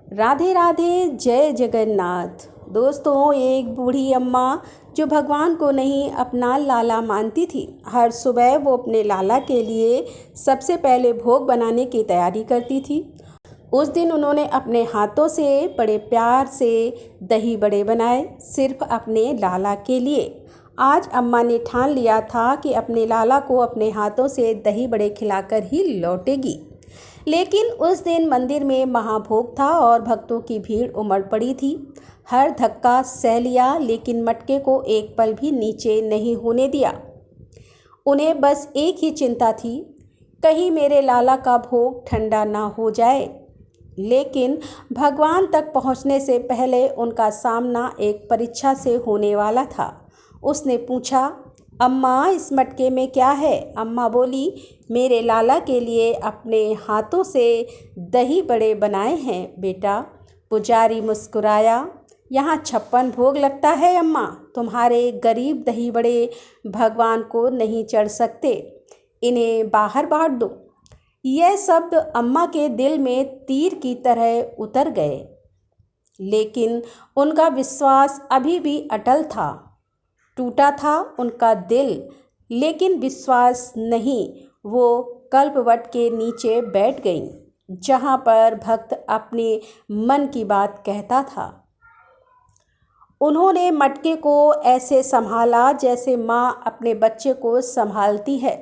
राधे राधे, जय जगन्नाथ। दोस्तों, एक बूढ़ी अम्मा जो भगवान को नहीं अपना लाला मानती थी, हर सुबह वो अपने लाला के लिए सबसे पहले भोग बनाने की तैयारी करती थी। उस दिन उन्होंने अपने हाथों से बड़े प्यार से दही बड़े बनाए, सिर्फ अपने लाला के लिए। आज अम्मा ने ठान लिया था कि अपने लाला को अपने हाथों से दही बड़े खिलाकर ही लौटेगी। लेकिन उस दिन मंदिर में महाभोग था और भक्तों की भीड़ उमड़ पड़ी थी। हर धक्का सह लिया, लेकिन मटके को एक पल भी नीचे नहीं होने दिया। उन्हें बस एक ही चिंता थी, कहीं मेरे लाला का भोग ठंडा ना हो जाए। लेकिन भगवान तक पहुंचने से पहले उनका सामना एक परीक्षा से होने वाला था। उसने पूछा, अम्मा, इस मटके में क्या है? अम्मा बोली, मेरे लाला के लिए अपने हाथों से दही बड़े बनाए हैं बेटा। पुजारी मुस्कुराया, यहाँ 56 भोग लगता है अम्मा, तुम्हारे गरीब दही बड़े भगवान को नहीं चढ़ सकते, इन्हें बाहर बांट दो। यह शब्द अम्मा के दिल में तीर की तरह उतर गए, लेकिन उनका विश्वास अभी भी अटल था। टूटा था उनका दिल, लेकिन विश्वास नहीं। वो कल्पवट के नीचे बैठ गईं, जहाँ पर भक्त अपने मन की बात कहता था। उन्होंने मटके को ऐसे संभाला जैसे माँ अपने बच्चे को संभालती है।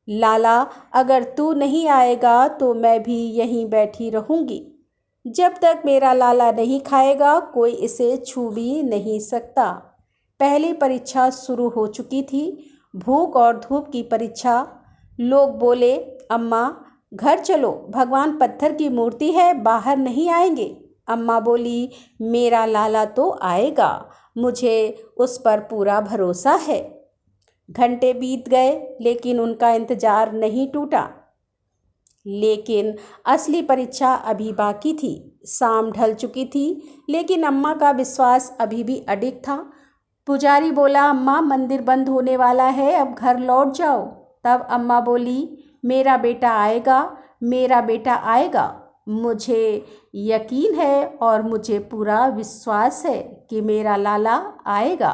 लाला, अगर तू नहीं आएगा तो मैं भी यहीं बैठी रहूँगी। जब तक मेरा लाला नहीं खाएगा, कोई इसे छू भी नहीं सकता। पहली परीक्षा शुरू हो चुकी थी, भूख और धूप की परीक्षा। लोग बोले, अम्मा घर चलो, भगवान पत्थर की मूर्ति है, बाहर नहीं आएंगे। अम्मा बोली, मेरा लाला तो आएगा, मुझे उस पर पूरा भरोसा है। घंटे बीत गए, लेकिन उनका इंतजार नहीं टूटा। लेकिन असली परीक्षा अभी बाकी थी। शाम ढल चुकी थी, लेकिन अम्मा का विश्वास अभी भी अडिग था। पुजारी बोला, अम्मा मंदिर बंद होने वाला है, अब घर लौट जाओ। तब अम्मा बोली, मेरा बेटा आएगा, मेरा बेटा आएगा। मुझे यकीन है और मुझे पूरा विश्वास है कि मेरा लाला आएगा।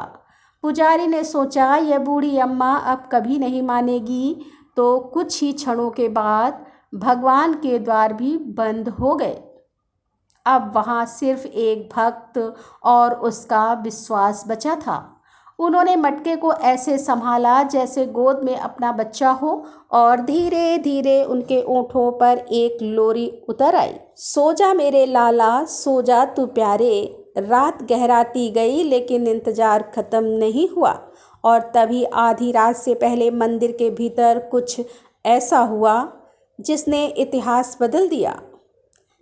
पुजारी ने सोचा, यह बूढ़ी अम्मा अब कभी नहीं मानेगी। तो कुछ ही क्षणों के बाद भगवान के द्वार भी बंद हो गए। अब वहाँ सिर्फ एक भक्त और उसका विश्वास बचा था। उन्होंने मटके को ऐसे संभाला जैसे गोद में अपना बच्चा हो, और धीरे धीरे उनके ओंठों पर एक लोरी उतर आई। सो जा मेरे लाला, सो जा तू प्यारे। रात गहराती गई, लेकिन इंतजार खत्म नहीं हुआ। और तभी आधी रात से पहले मंदिर के भीतर कुछ ऐसा हुआ जिसने इतिहास बदल दिया।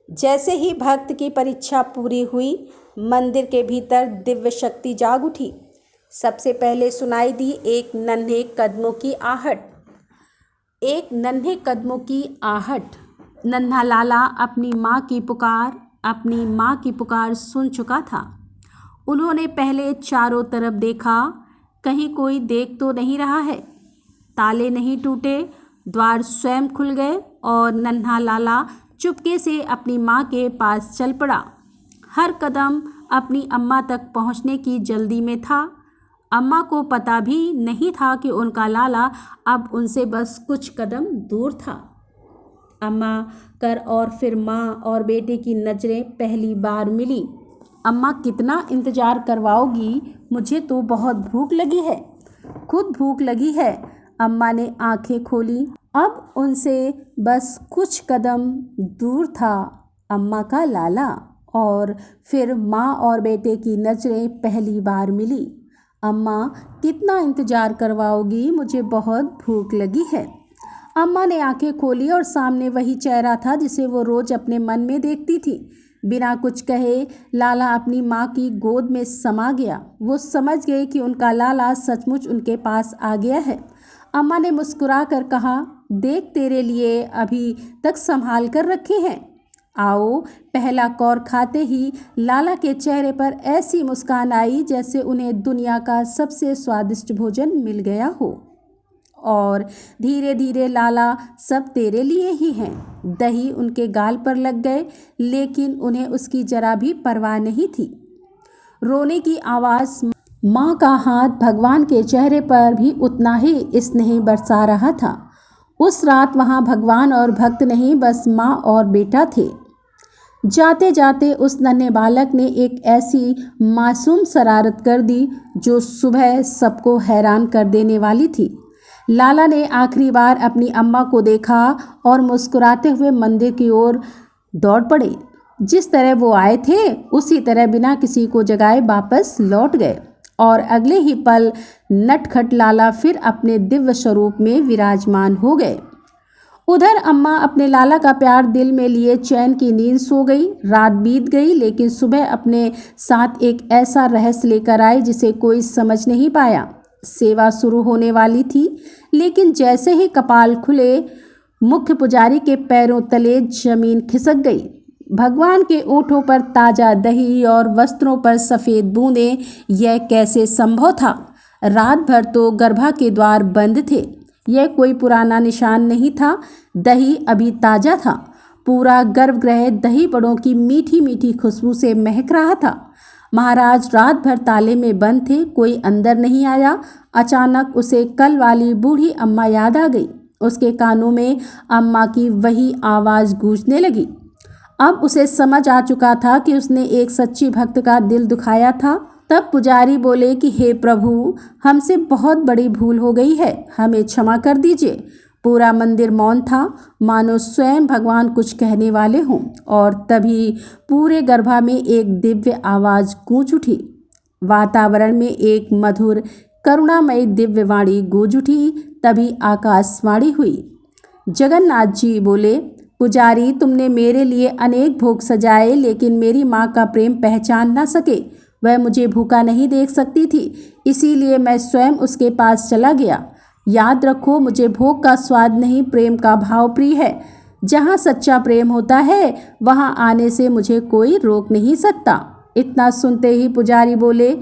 जैसे ही भक्त की परीक्षा पूरी हुई, मंदिर के भीतर दिव्य शक्ति जाग उठी। सबसे पहले सुनाई दी एक नन्हे कदमों की आहट। एक नन्हे कदमों की आहट। नन्हा लाला अपनी माँ की पुकार सुन चुका था। उन्होंने पहले चारों तरफ देखा, कहीं कोई देख तो नहीं रहा है। ताले नहीं टूटे, द्वार स्वयं खुल गए और नन्हा लाला चुपके से अपनी माँ के पास चल पड़ा। हर कदम अपनी अम्मा तक पहुँचने की जल्दी में था। अम्मा को पता भी नहीं था कि उनका लाला अब उनसे बस कुछ कदम दूर था। अम्मा कर और फिर माँ और बेटे की नज़रें पहली बार मिली। अम्मा, कितना इंतज़ार करवाओगी? मुझे तो बहुत भूख लगी है। खुद भूख लगी है। अम्मा ने आंखें खोली। अब उनसे बस कुछ कदम दूर था अम्मा का लाला, और फिर माँ और बेटे की नज़रें पहली बार मिली। अम्मा, कितना इंतज़ार करवाओगी? मुझे बहुत भूख लगी है। अम्मा ने आंखें खोली और सामने वही चेहरा था जिसे वो रोज़ अपने मन में देखती थी। बिना कुछ कहे लाला अपनी माँ की गोद में समा गया। वो समझ गई कि उनका लाला सचमुच उनके पास आ गया है। अम्मा ने मुस्कुरा कर कहा, देख, तेरे लिए अभी तक संभाल कर रखे हैं। आओ। पहला कौर खाते ही लाला के चेहरे पर ऐसी मुस्कान आई जैसे उन्हें दुनिया का सबसे स्वादिष्ट भोजन मिल गया हो। और धीरे धीरे लाला सब तेरे लिए ही हैं। दही उनके गाल पर लग गए, लेकिन उन्हें उसकी जरा भी परवाह नहीं थी। रोने की आवाज़, माँ का हाथ भगवान के चेहरे पर भी उतना ही स्नेह बरसा रहा था। उस रात वहाँ भगवान और भक्त नहीं, बस माँ और बेटा थे। जाते जाते उस नन्हे बालक ने एक ऐसी मासूम शरारत कर दी जो सुबह सबको हैरान कर देने वाली थी। लाला ने आखिरी बार अपनी अम्मा को देखा और मुस्कुराते हुए मंदिर की ओर दौड़ पड़े। जिस तरह वो आए थे उसी तरह बिना किसी को जगाए वापस लौट गए और अगले ही पल नटखट लाला फिर अपने दिव्य स्वरूप में विराजमान हो गए। उधर अम्मा अपने लाला का प्यार दिल में लिए चैन की नींद सो गई। रात बीत गई, लेकिन सुबह अपने साथ एक ऐसा रहस्य लेकर आई जिसे कोई समझ नहीं पाया। सेवा शुरू होने वाली थी, लेकिन जैसे ही कपाल खुले मुख्य पुजारी के पैरों तले जमीन खिसक गई। भगवान के ओंठों पर ताज़ा दही और वस्त्रों पर सफ़ेद बूंदें, यह कैसे संभव था? रात भर तो गर्भा के द्वार बंद थे। यह कोई पुराना निशान नहीं था, दही अभी ताज़ा था। पूरा गर्भगृह दही बड़ों की मीठी मीठी खुशबू से महक रहा था। महाराज रात भर ताले में बंद थे, कोई अंदर नहीं आया। अचानक उसे कल वाली बूढ़ी अम्मा याद आ गई। उसके कानों में अम्मा की वही आवाज़ गूंजने लगी। अब उसे समझ आ चुका था कि उसने एक सच्ची भक्त का दिल दुखाया था। तब पुजारी बोले कि हे प्रभु, हमसे बहुत बड़ी भूल हो गई है, हमें क्षमा कर दीजिए। पूरा मंदिर मौन था, मानो स्वयं भगवान कुछ कहने वाले हों। और तभी पूरे गर्भा में एक दिव्य आवाज़ गूंज उठी। वातावरण में एक मधुर करुणामयी दिव्य वाणी गूंज उठी। तभी आकाशवाणी हुई। जगन्नाथ जी बोले, पुजारी, तुमने मेरे लिए अनेक भोग सजाए, लेकिन मेरी माँ का प्रेम पहचान ना सके। वह मुझे भूखा नहीं देख सकती थी, इसीलिए मैं स्वयं उसके पास चला गया। याद रखो, मुझे भोग का स्वाद नहीं, प्रेम का भाव प्रिय है। जहाँ सच्चा प्रेम होता है वहाँ आने से मुझे कोई रोक नहीं सकता। इतना सुनते ही पुजारी बोले,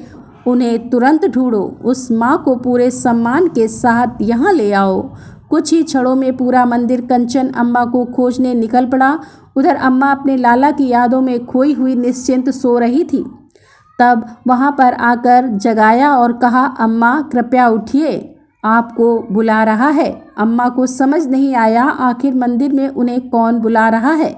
उन्हें तुरंत ढूंढो, उस माँ को पूरे सम्मान के साथ यहाँ ले आओ। कुछ ही क्षणों में पूरा मंदिर कंचन अम्मा को खोजने निकल पड़ा। उधर अम्मा अपने लाला की यादों में खोई हुई निश्चिंत सो रही थी। तब वहाँ पर आकर जगाया और कहा, अम्मा कृपया उठिए, आपको बुला रहा है। अम्मा को समझ नहीं आया आखिर मंदिर में उन्हें कौन बुला रहा है।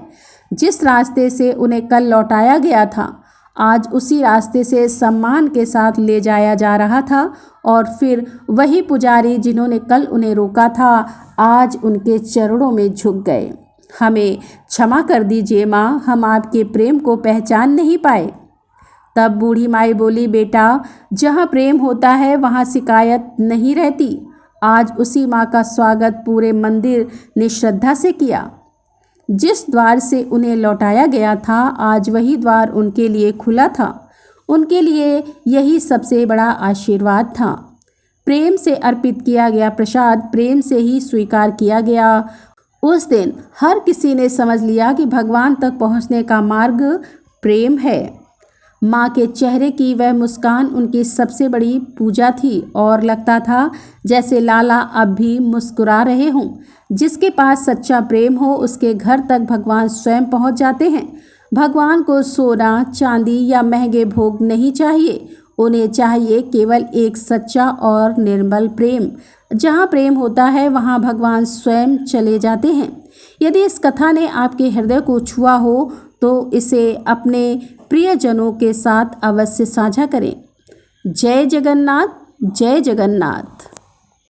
जिस रास्ते से उन्हें कल लौटाया गया था, आज उसी रास्ते से सम्मान के साथ ले जाया जा रहा था। और फिर वही पुजारी जिन्होंने कल उन्हें रोका था, आज उनके चरणों में झुक गए। हमें क्षमा कर दीजिए माँ, हम आपके प्रेम को पहचान नहीं पाए। तब बूढ़ी माई बोली, बेटा, जहाँ प्रेम होता है वहाँ शिकायत नहीं रहती। आज उसी माँ का स्वागत पूरे मंदिर ने श्रद्धा से किया। जिस द्वार से उन्हें लौटाया गया था, आज वही द्वार उनके लिए खुला था। उनके लिए यही सबसे बड़ा आशीर्वाद था। प्रेम से अर्पित किया गया प्रसाद प्रेम से ही स्वीकार किया गया। उस दिन हर किसी ने समझ लिया कि भगवान तक पहुँचने का मार्ग प्रेम है। माँ के चेहरे की वह मुस्कान उनकी सबसे बड़ी पूजा थी और लगता था जैसे लाला अब भी मुस्कुरा रहे हों। जिसके पास सच्चा प्रेम हो उसके घर तक भगवान स्वयं पहुँच जाते हैं। भगवान को सोना, चांदी या महंगे भोग नहीं चाहिए, उन्हें चाहिए केवल एक सच्चा और निर्मल प्रेम। जहाँ प्रेम होता है वहाँ भगवान स्वयं चले जाते हैं। यदि इस कथा ने आपके हृदय को छुआ हो तो इसे अपने प्रियजनों के साथ अवश्य साझा करें। जय जगन्नाथ, जय जगन्नाथ।